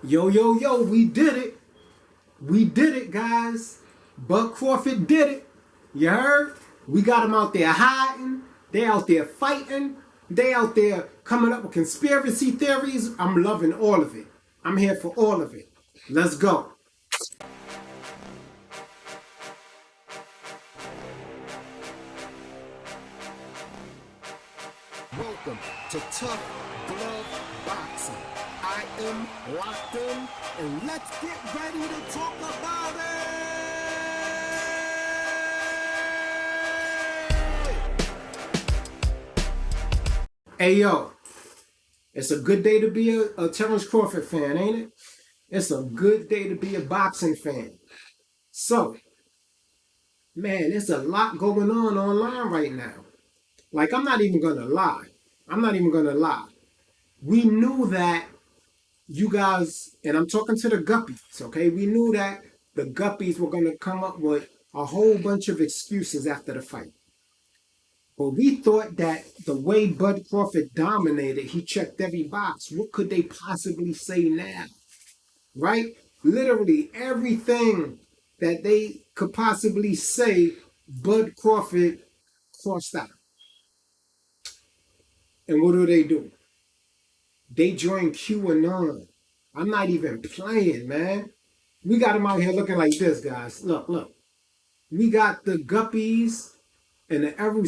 Yo, yo, yo, we did it. We did it, guys. Bud Crawford did it. You heard? We got them out there hiding. They out there fighting. They out there coming up with conspiracy theories. I'm loving all of it. I'm here for all of it. Let's go. Welcome to Tough Glove Boxing. I am locked in, and let's get ready to talk about it. Hey yo, it's a good day to be a Terence Crawford fan, ain't it? It's a good day to be a boxing fan. So, man, there's a lot going on online right now. Like, I'm not even gonna lie. We knew that you guys, and I'm talking to the Guppies, okay? We knew that the Guppies were gonna come up with a whole bunch of excuses after the fight. But we thought that the way Bud Crawford dominated, he checked every box. What could they possibly say now? Right? Literally everything that they could possibly say, Bud Crawford crossed out. And what do? They joined QAnon. I'm not even playing, man. We got them out here looking like this, guys. Look. We got the Guppies and the Errol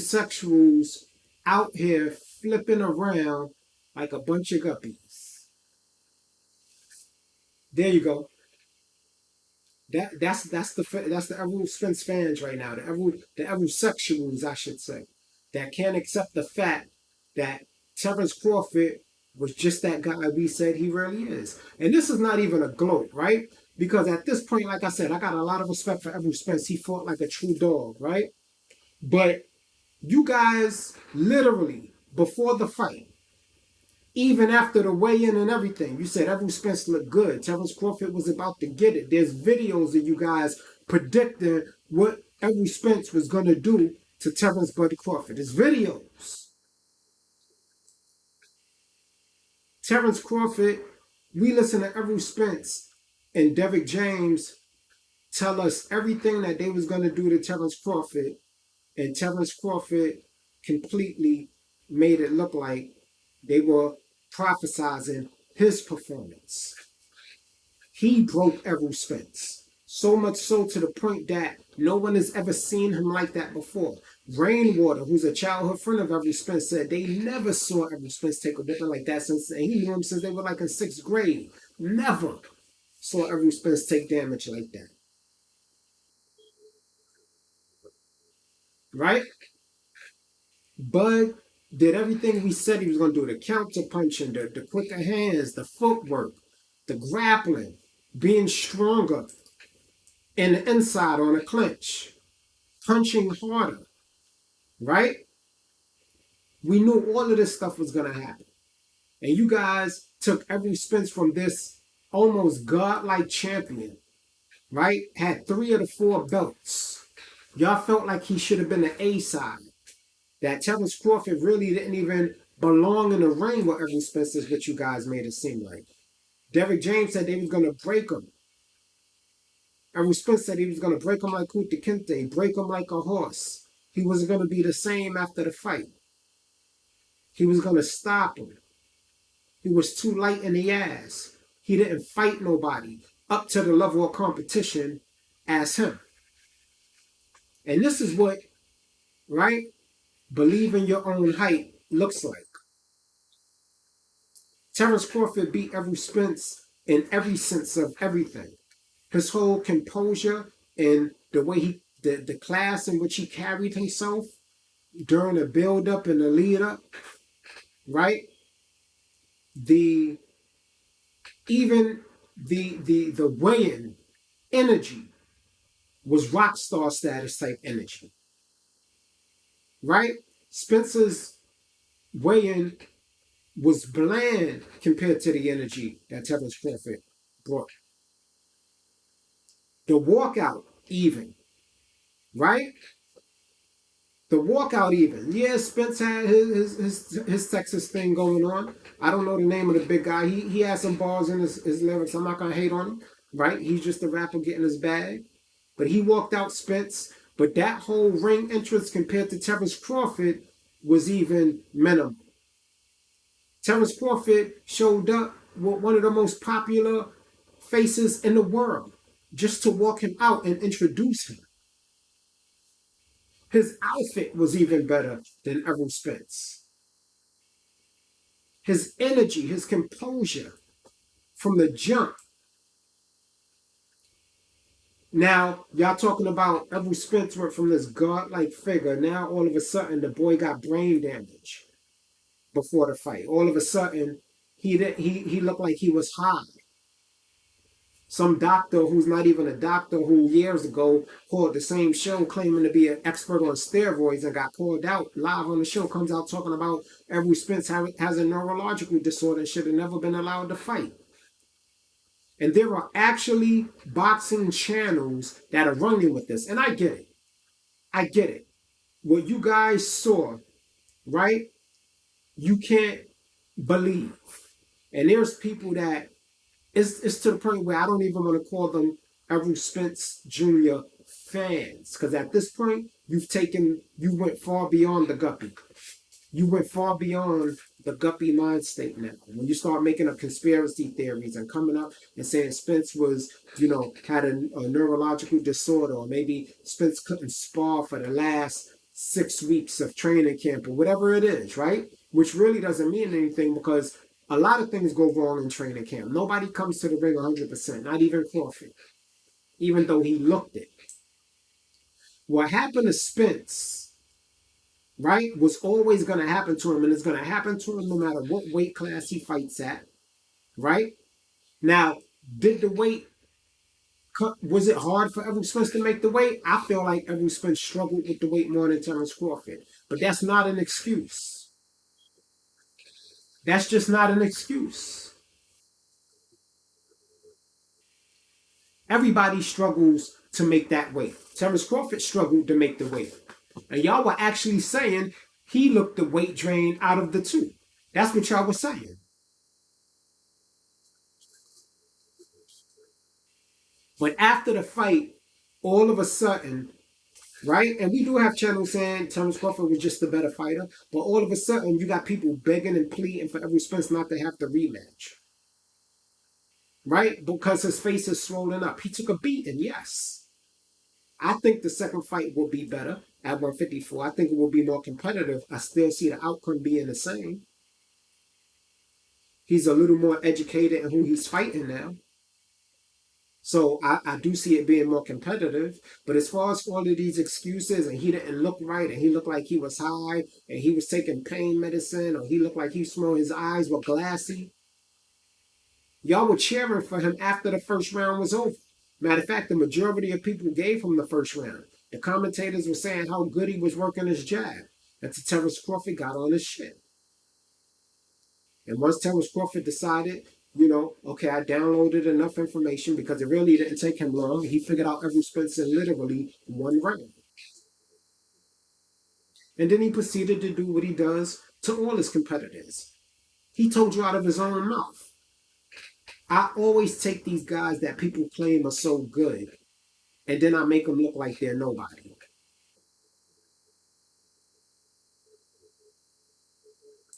out here flipping around like a bunch of Guppies. There you go. That's the Errol Spence fans right now. The Errol I should say, that can't accept the fact that Terence Crawford was just that guy we said he really is. And this is not even a gloat, right? Because at this point, like I said, I got a lot of respect for Errol Spence. He fought like a true dog, right? But you guys literally, before the fight, even after the weigh-in and everything, you said Errol Spence looked good. Terence Crawford was about to get it. There's videos of you guys predicting what Errol Spence was going to do to Terence Buddy Crawford. There's videos. Terence Crawford, we listen to Errol Spence and Derrick James tell us everything that they was going to do to Terence Crawford, and Terence Crawford completely made it look like they were prophesizing his performance. He broke Errol Spence. So much so to the point that no one has ever seen him like that before. Rainwater, who's a childhood friend of Errol Spence, said they never saw Errol Spence take a whipping like that since, and he knew him since they were like in 6th grade. Never saw Errol Spence take damage like that. Right? Bud did everything we said he was going to do. The counter punching, the quicker hands, the footwork, the grappling, being stronger in the inside on a clinch, punching harder, right? We knew all of this stuff was going to happen. And you guys took Errol Spence from this almost godlike champion, right? Had 3 of the 4 belts. Y'all felt like he should have been the A side. That Terence Crawford really didn't even belong in the ring with Errol Spence, is what you guys made it seem like. Derrick James said they was going to break him. Errol Spence said he was going to break him like Kunta Kinte, break him like a horse. He wasn't going to be the same after the fight. He was going to stop him. He was too light in the ass. He didn't fight nobody up to the level of competition as him. And this is what, right, believe in your own hype looks like. Terence Crawford beat Errol Spence in every sense of everything. His whole composure and the way the class in which he carried himself during the build-up and the lead-up, right? Even the weigh-in energy was rock star status type energy, right? Spencer's weigh-in was bland compared to the energy that Terence Crawford brought. The walkout, even, right? The walkout even. Yeah, Spence had his Texas thing going on. I don't know the name of the big guy. He has some bars in his lyrics. I'm not gonna hate on him, right? He's just a rapper getting his bag. But he walked out Spence. But that whole ring entrance compared to Terence Crawford was even minimal. Terence Crawford showed up with one of the most popular faces in the world just to walk him out and introduce him. His outfit was even better than Errol Spence. His energy, his composure from the jump. Now, y'all talking about Errol Spence went from this godlike figure. Now, all of a sudden, the boy got brain damage before the fight. All of a sudden, he looked like he was high. Some doctor who's not even a doctor who years ago called the same show claiming to be an expert on steroids and got called out live on the show comes out talking about Errol Spence has a neurological disorder and should have never been allowed to fight. And there are actually boxing channels that are running with this. And I get it. I get it. What you guys saw, right? You can't believe. And there's people that it's to the point where I don't even want to call them Errol Spence Jr. fans. Because at this point, you went far beyond the Guppy. You went far beyond the Guppy mind state now. When you start making up conspiracy theories and coming up and saying Spence was, had a neurological disorder, or maybe Spence couldn't spar for the last 6 weeks of training camp or whatever it is, right? Which really doesn't mean anything because a lot of things go wrong in training camp. Nobody comes to the ring 100%, not even Crawford, even though he looked it. What happened to Spence, right, was always going to happen to him, and it's going to happen to him no matter what weight class he fights at, right? Now, did the weight cut, was it hard for Errol Spence to make the weight? I feel like Errol Spence struggled with the weight more than Terence Crawford, but that's not an excuse. That's just not an excuse. Everybody struggles to make that weight. Terence Crawford struggled to make the weight. And y'all were actually saying he looked the weight drain out of the two. That's what y'all were saying. But after the fight, all of a sudden, right? And we do have channels saying Terence Crawford was just the better fighter. But all of a sudden, you got people begging and pleading for Errol Spence not to have the rematch. Right? Because his face is swollen up. He took a beating, yes. I think the second fight will be better at 154. I think it will be more competitive. I still see the outcome being the same. He's a little more educated in who he's fighting now. So I do see it being more competitive. But as far as all of these excuses, and he didn't look right, and he looked like he was high, and he was taking pain medicine, or he looked like he smelled his eyes were glassy, y'all were cheering for him after the first round was over. Matter of fact, the majority of people gave him the first round. The commentators were saying how good he was working his jab. Until Terence Crawford got on his shit. And once Terence Crawford decided, okay, I downloaded enough information because it really didn't take him long. He figured out Errol Spence in literally one round. And then he proceeded to do what he does to all his competitors. He told you out of his own mouth. I always take these guys that people claim are so good, and then I make them look like they're nobody.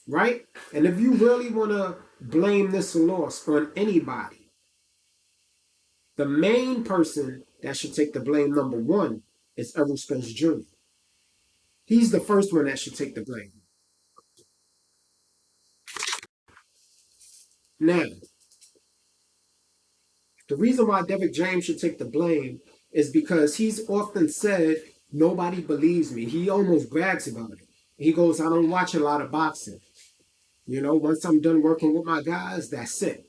Right? And if you really want to blame this loss on anybody, the main person that should take the blame, number one, is Errol Spence Jr. He's the first one that should take the blame. Now, the reason why Derrick James should take the blame is because he's often said, nobody believes me. He almost brags about it. He goes, I don't watch a lot of boxing. Once I'm done working with my guys, that's it.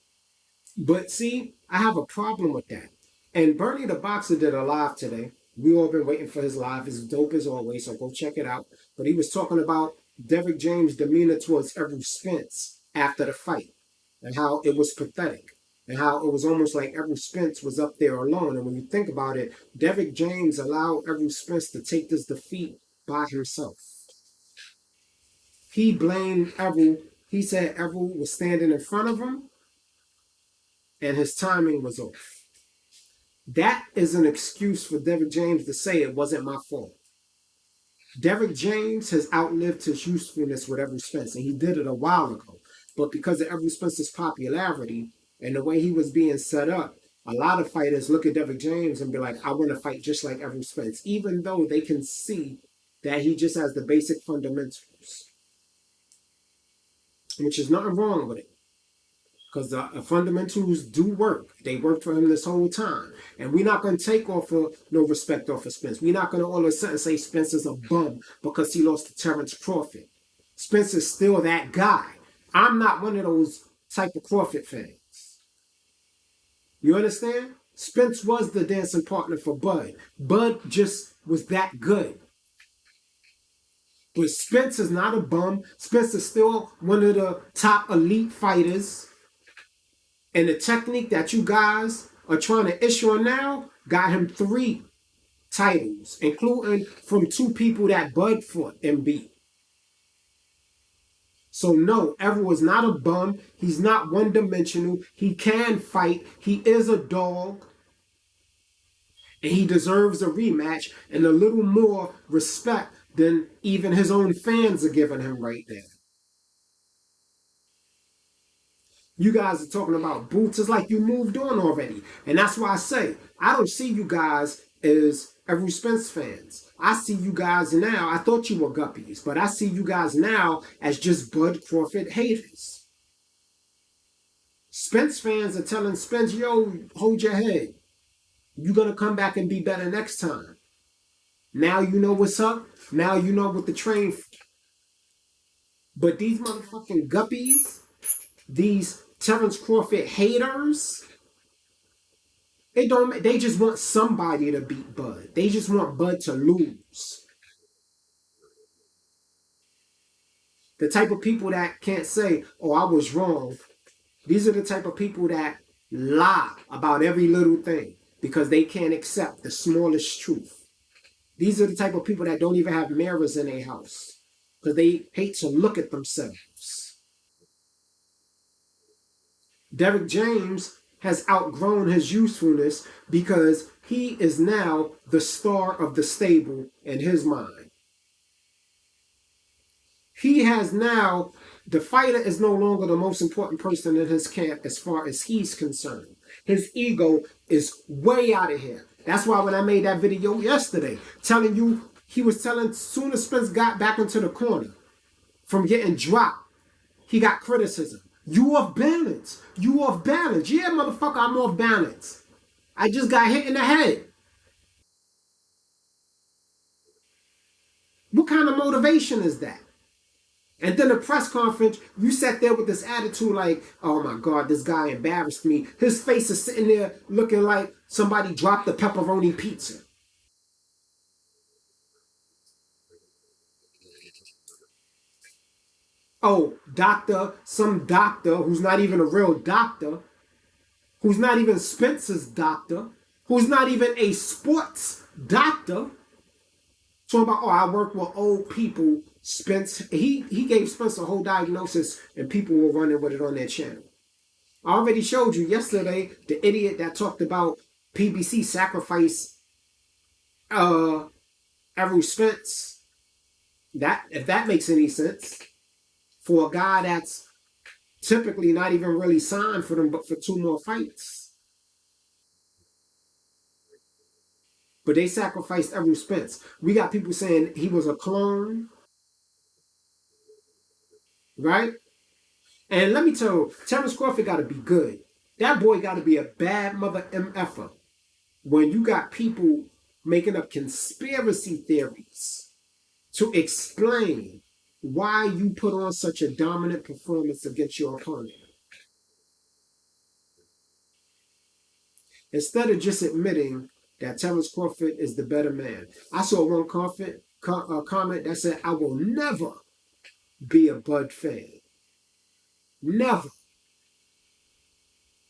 But see, I have a problem with that. And Bernie the Boxer did a live today. We all been waiting for his live. It's dope as always, so go check it out. But he was talking about Derrick James' demeanor towards Errol Spence after the fight and how it was pathetic and how it was almost like Errol Spence was up there alone. And when you think about it, Derrick James allowed Errol Spence to take this defeat by himself. He blamed Errol. He said Errol was standing in front of him and his timing was off. That is an excuse for Derrick James to say it wasn't my fault. Derrick James has outlived his usefulness with Errol Spence, and he did it a while ago. But because of Errol Spence's popularity and the way he was being set up, a lot of fighters look at Derrick James and be like, I want to fight just like Errol Spence, even though they can see that he just has the basic fundamentals, which is nothing wrong with it. Because the fundamentals do work. They worked for him this whole time. And we're not going to take off of no respect off of Spence. We're not going to all of a sudden say Spence is a bum because he lost to Terence Crawford. Spence is still that guy. I'm not one of those type of Crawford fans. You understand? Spence was the dancing partner for Bud. Bud just was that good. But Spence is not a bum. Spence is still one of the top elite fighters. And the technique that you guys are trying to issue on now got him 3 titles, including from 2 people that Bud fought and beat. So no, Errol is not a bum. He's not one-dimensional. He can fight. He is a dog. And he deserves a rematch and a little more respect than even his own fans are giving him right now. You guys are talking about boots. It's like you moved on already. And that's why I say, I don't see you guys as Errol Spence fans. I see you guys now, I thought you were Guppies, but I see you guys now as just Bud Crawford haters. Spence fans are telling Spence, yo, hold your head. You're going to come back and be better next time. Now you know what's up. Now you know what the train. But these motherfucking Guppies, these Terence Crawford haters, they just want somebody to beat Bud. They just want Bud to lose. The type of people that can't say, oh, I was wrong. These are the type of people that lie about every little thing because they can't accept the smallest truth. These are the type of people that don't even have mirrors in their house because they hate to look at themselves. Derrick James has outgrown his usefulness because he is now the star of the stable in his mind. He has now, the fighter is no longer the most important person in his camp as far as he's concerned. His ego is way out of here. That's why when I made that video yesterday, telling you, he was telling, soon as Spence got back into the corner from getting dropped, he got criticism. You off balance. You off balance. Yeah, motherfucker, I'm off balance. I just got hit in the head. What kind of motivation is that? And then the press conference, you sat there with this attitude like, oh my God, this guy embarrassed me. His face is sitting there looking like somebody dropped the pepperoni pizza. Oh, some doctor who's not even a real doctor, who's not even Spence's doctor, who's not even a sports doctor, talking about, oh, I work with old people. Spence, he gave Spence a whole diagnosis and people were running with it on their channel. I already showed you yesterday the idiot that talked about PBC sacrifice Errol Spence. That, if that makes any sense, for a guy that's typically not even really signed for them, but for 2 more fights. But they sacrificed Errol Spence. We got people saying he was a clone. Right? And let me tell you, Terence Crawford got to be good. That boy got to be a bad mother MFer. When you got people making up conspiracy theories to explain why you put on such a dominant performance against your opponent. Instead of just admitting that Terence Crawford is the better man. I saw one comment that said, I will never be a Bud fan. Never.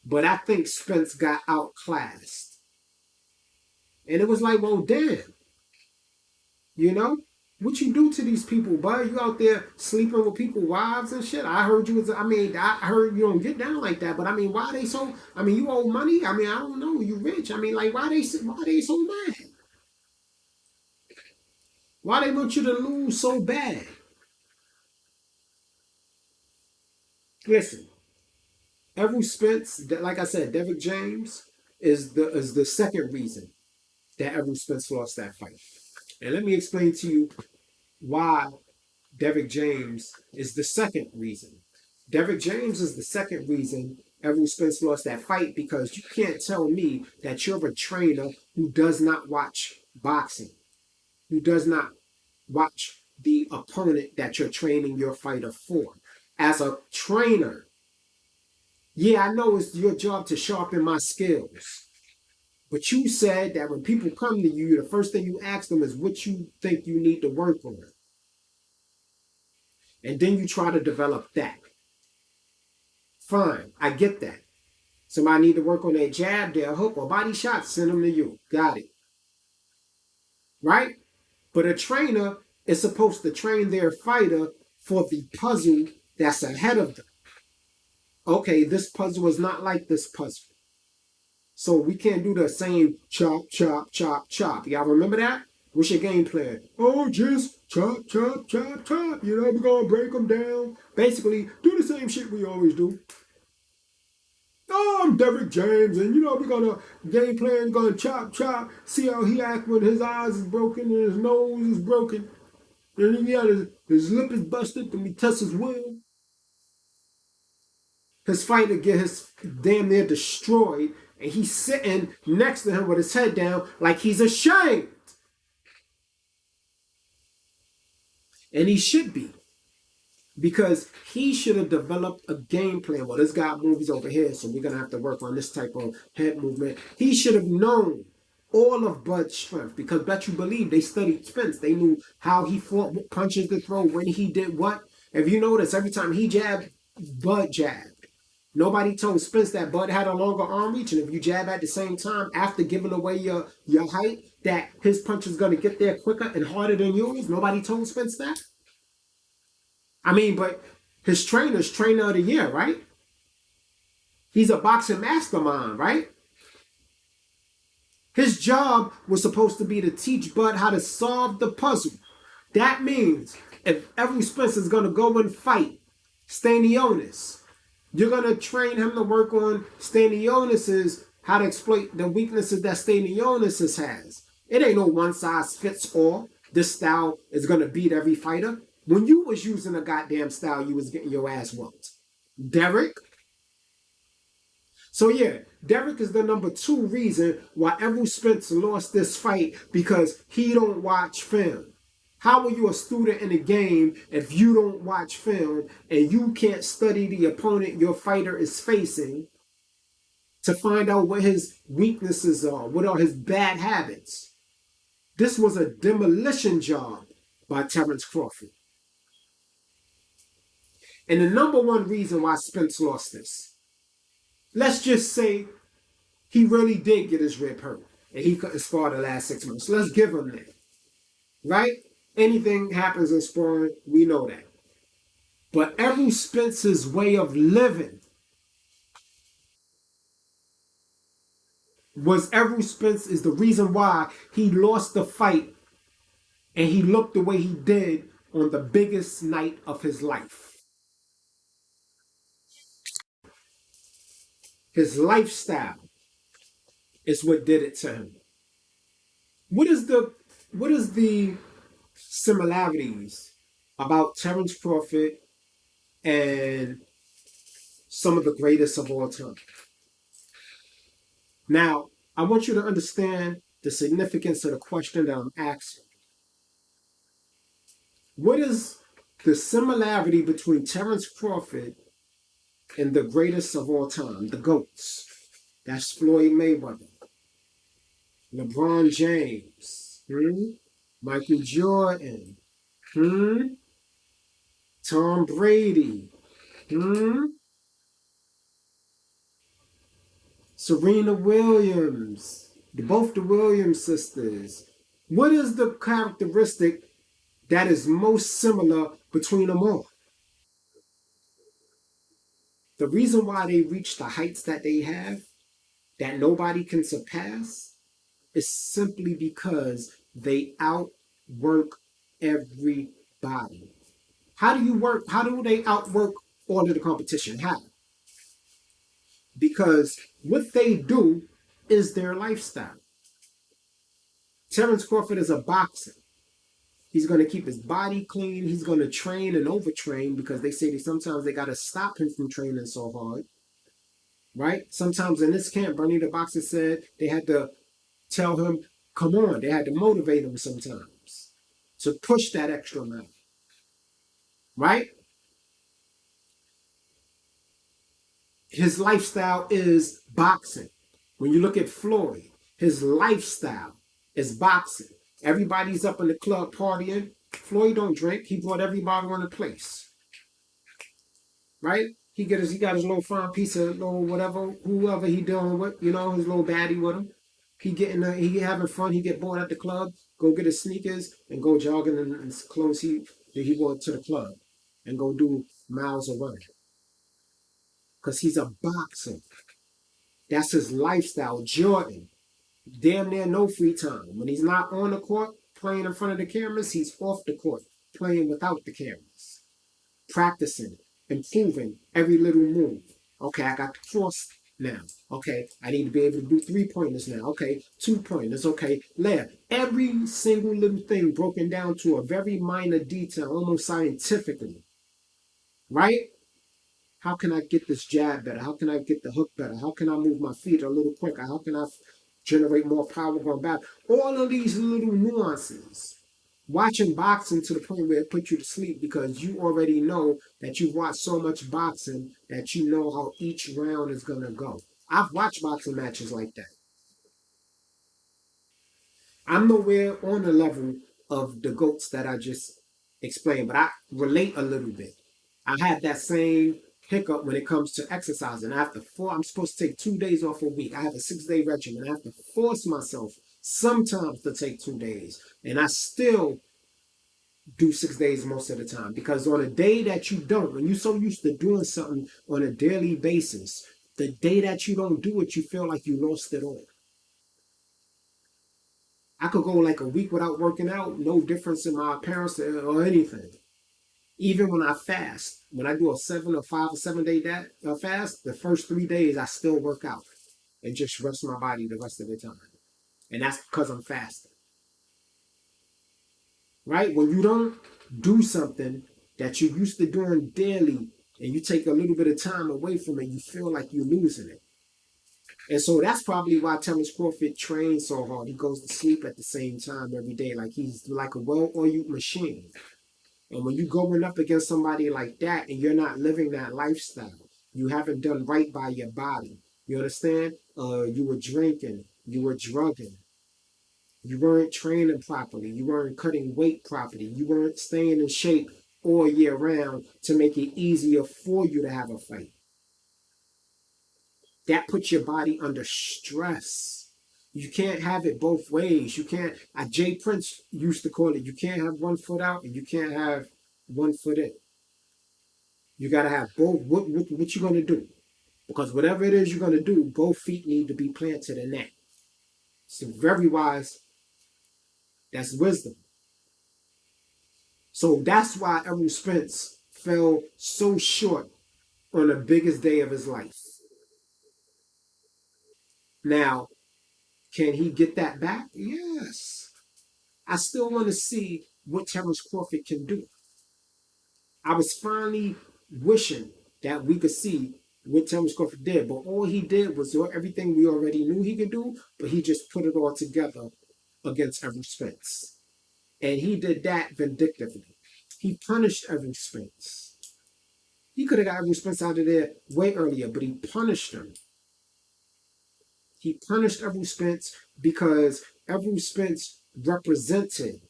But I think Spence got outclassed. And it was like, well, damn. You know? What you do to these people, bud? You out there sleeping with people's wives and shit? I heard you was. I mean, I heard you don't get down like that. But I mean, why they so? I mean, you owe money. I mean, I don't know. You rich. I mean, like, why they so mad? Why they want you to lose so bad? Listen, Errol Spence, like I said, Derrick James is the second reason that Errol Spence lost that fight. And let me explain to you why Derrick James is the second reason. Derrick James is the second reason Errol Spence lost that fight, because you can't tell me that you're a trainer who does not watch boxing, who does not watch the opponent that you're training your fighter for. As a trainer, yeah, I know it's your job to sharpen my skills. But you said that when people come to you, the first thing you ask them is what you think you need to work on. And then you try to develop that. Fine, I get that. Somebody need to work on their jab, their hook, or body shots, send them to you. Got it. Right? But a trainer is supposed to train their fighter for the puzzle that's ahead of them. Okay, this puzzle is not like this puzzle. So we can't do the same chop, chop, chop, chop. Y'all remember that? What's your game plan? Oh, just chop, chop, chop, chop. You know, we're going to break them down. Basically, do the same shit we always do. Oh, I'm Derrick James, and you know, we're going to game plan, going to chop, chop. See how he act when his eyes is broken and his nose is broken. And then, yeah, his lip is busted and he tests his will. His fighter get his damn near destroyed, and he's sitting next to him with his head down like he's ashamed. And he should be. Because he should have developed a game plan. Well, this guy moves over here, so we're going to have to work on this type of head movement. He should have known all of Bud's strength, because bet you believe they studied Spence. They knew how he fought, what punches to throw, when he did what. If you notice, every time he jabbed, Bud jabbed. Nobody told Spence that Bud had a longer arm reach, and if you jab at the same time after giving away your height, that his punch is going to get there quicker and harder than yours. Nobody told Spence that. I mean, but his trainer's trainer of the year, right? He's a boxing mastermind, right? His job was supposed to be to teach Bud how to solve the puzzle. That means if Errol Spence is going to go and fight Stanionis, you're going to train him to work on Stanionis's, how to exploit the weaknesses that Stanionis has. It ain't no one size fits all. This style is going to beat every fighter. When you was using a goddamn style, you was getting your ass whooped. Derrick? So yeah, Derrick is the number 2 reason why Errol Spence lost this fight, because he don't watch film. How are you a student in the game if you don't watch film and you can't study the opponent your fighter is facing to find out what his weaknesses are, what are his bad habits? This was a demolition job by Terence Crawford. And the number 1 reason why Spence lost this, let's just say he really did get his rib hurt and he couldn't spar the last 6 months. Let's give him that. Right? Anything happens in sparring, we know that. But Errol Spence's way of living was Errol Spence is the reason why he lost the fight and he looked the way he did on the biggest night of his life. His lifestyle is what did it to him. What is the similarities about Terence Crawford and some of the greatest of all time? Now, I want you to understand the significance of the question that I'm asking. What is the similarity between Terence Crawford and the greatest of all time, the GOATs? That's Floyd Mayweather, LeBron James, Michael Jordan, Tom Brady, Serena Williams, both the Williams sisters. What is the characteristic that is most similar between them all. The reason why they reach the heights that they have, that nobody can surpass, is simply because they outwork everybody. How do you work? How do they outwork all of the competition? How? Because what they do is their lifestyle. Terence Crawford is a boxer. He's going to keep his body clean. He's going to train and overtrain because they say that sometimes they got to stop him from training so hard, right? Sometimes in this camp, Bernie the boxer said they had to tell him, come on. They had to motivate him sometimes to push that extra mile, right? His lifestyle is boxing. When you look at Floyd, his lifestyle is boxing. Everybody's up in the club partying. Floyd don't drink. He brought everybody on the place, right? He got his little fine piece of little whatever, whoever he dealing with, his little baddie with him. He having fun. He get bored at the club. Go get his sneakers and go jogging in his clothes he wore to the club, and go do miles of running. Cause he's a boxer. That's his lifestyle. Jordan, damn near no free time. When he's not on the court playing in front of the cameras, he's off the court playing without the cameras, practicing, improving every little move. Okay, I got the cross now. Okay, I need to be able to do 3-pointers now. Okay, 2-pointers. Okay, Lair. Every single little thing broken down to a very minor detail, almost scientifically, right? How can I get this jab better? How can I get the hook better? How can I move my feet a little quicker? How can I generate more power going back? All of these little nuances. Watching boxing to the point where it puts you to sleep because you already know that you've watched so much boxing that you know how each round is going to go. I've watched boxing matches like that. I'm nowhere on the level of the GOATs that I just explained, but I relate a little bit. I had that same hiccup when it comes to exercising. I'm supposed to take 2 days off a week. I have a 6-day regimen. I have to force myself sometimes to take 2 days. And I still do 6 days most of the time. Because on a day that you don't, when you're so used to doing something on a daily basis, the day that you don't do it, you feel like you lost it all. I could go like a week without working out, no difference in my appearance or anything. Even when I fast, when I do a 5 or 7 day fast, the first 3 days I still work out and just rest my body the rest of the time. And that's because I'm fasting. Right? When you don't do something that you're used to doing daily and you take a little bit of time away from it, you feel like you're losing it. And so that's probably why Terence Crawford trains so hard. He goes to sleep at the same time every day, like he's like a well-oiled machine. And when you're going up against somebody like that and you're not living that lifestyle, you haven't done right by your body. You understand? You were drinking, you were drugging, you weren't training properly, you weren't cutting weight properly, you weren't staying in shape all year round to make it easier for you to have a fight. That puts your body under stress. You can't have it both ways. You can't, Jay Prince used to call it, you can't have one foot out and you can't have one foot in. You got to have both. What you going to do? Because whatever it is you're going to do, both feet need to be planted in that. It's very wise. That's wisdom. So that's why Errol Spence fell so short on the biggest day of his life. Now, can he get that back? Yes. I still want to see what Terence Crawford can do. I was finally wishing that we could see what Terence Crawford did, but all he did was everything we already knew he could do, but he just put it all together against Errol Spence. And he did that vindictively. He punished Errol Spence. He could have got Errol Spence out of there way earlier, but he punished him. He punished Errol Spence because Errol Spence represented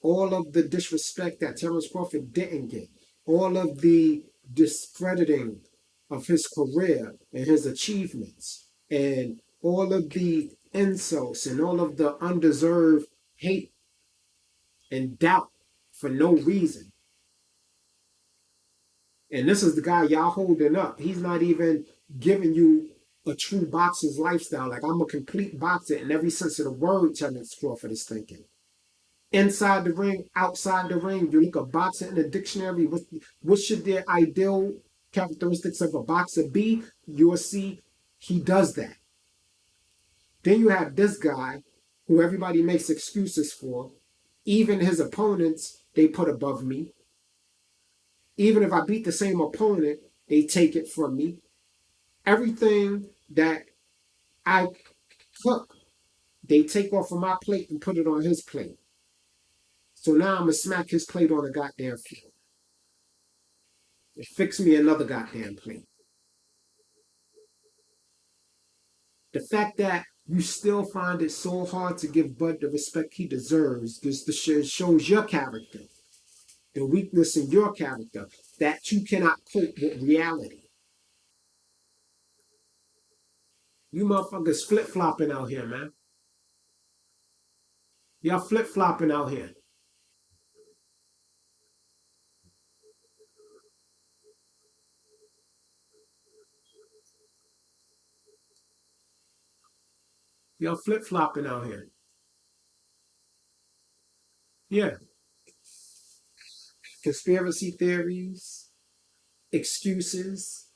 all of the disrespect that Terence Crawford didn't get, all of the discrediting of his career and his achievements, and all of the insults and all of the undeserved hate and doubt for no reason. And this is the guy y'all holding up. He's not even giving you a true boxer's lifestyle. Like, I'm a complete boxer in every sense of the word, Terence Crawford is thinking. Inside the ring, outside the ring, you look at boxer in the dictionary. What should the ideal characteristics of a boxer be? You'll see he does that. Then you have this guy who everybody makes excuses for. Even his opponents, they put above me. Even if I beat the same opponent, they take it from me. Everything that I cook, they take off of my plate and put it on his plate. So now I'm going to smack his plate on the goddamn floor. And fix me another goddamn plate. The fact that you still find it so hard to give Bud the respect he deserves just shows your character, the weakness in your character, that you cannot cope with reality. You motherfuckers flip-flopping out here, man. Y'all flip-flopping out here. Y'all flip-flopping out here. Yeah. Conspiracy theories, excuses,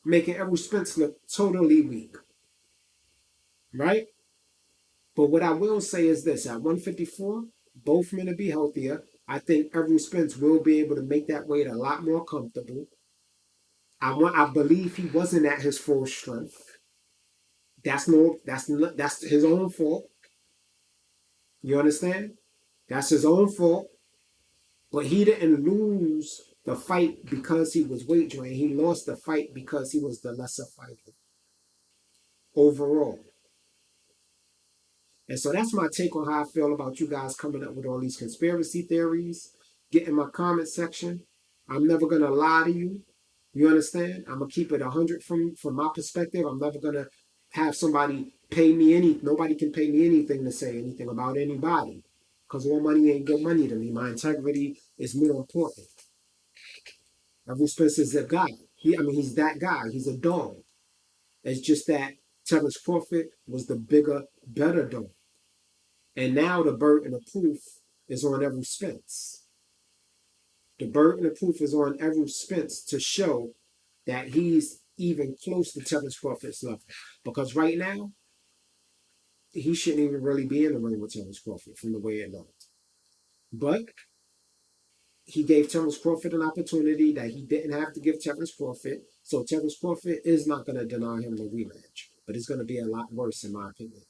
making Errol Spence look totally weak. Right? But what I will say is this: at 154, both men will be healthier. I think Errol Spence will be able to make that weight a lot more comfortable. I believe he wasn't at his full strength. That's his own fault. You understand? That's his own fault. But he didn't lose the fight because he was weight drained. He lost the fight because he was the lesser fighter overall. And so that's my take on how I feel about you guys coming up with all these conspiracy theories. Get in my comment section. I'm never gonna lie to you. You understand? I'm gonna keep it 100 from my perspective. I'm never gonna have somebody pay me nobody can pay me anything to say anything about anybody. Because all money ain't good money to me. My integrity is more important. Errol Spence is a guy. He's that guy. He's a dog. It's just that Terence Crawford was the bigger, better dog. And now the burden of proof is on Errol Spence. The burden of proof is on Errol Spence to show that he's even close to Terence Crawford's level. Because right now, he shouldn't even really be in the ring with Terence Crawford from the way it looked. But he gave Terence Crawford an opportunity that he didn't have to give Terence Crawford. So Terence Crawford is not going to deny him the rematch. But it's going to be a lot worse, in my opinion.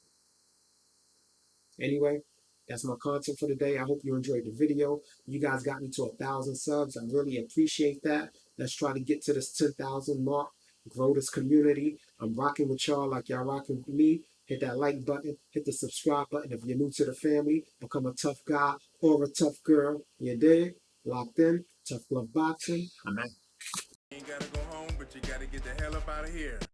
Anyway, that's my content for today. I hope you enjoyed the video. You guys got me to 1,000 subs. I really appreciate that. Let's try to get to this 10,000 mark. Grow this community. I'm rocking with y'all like y'all rocking with me. Hit that like button. Hit the subscribe button if you're new to the family. Become a tough guy or a tough girl. You dig? Locked in. Tough Love Boxing. I'm out. You ain't gotta go home, but you gotta get the hell up out of here.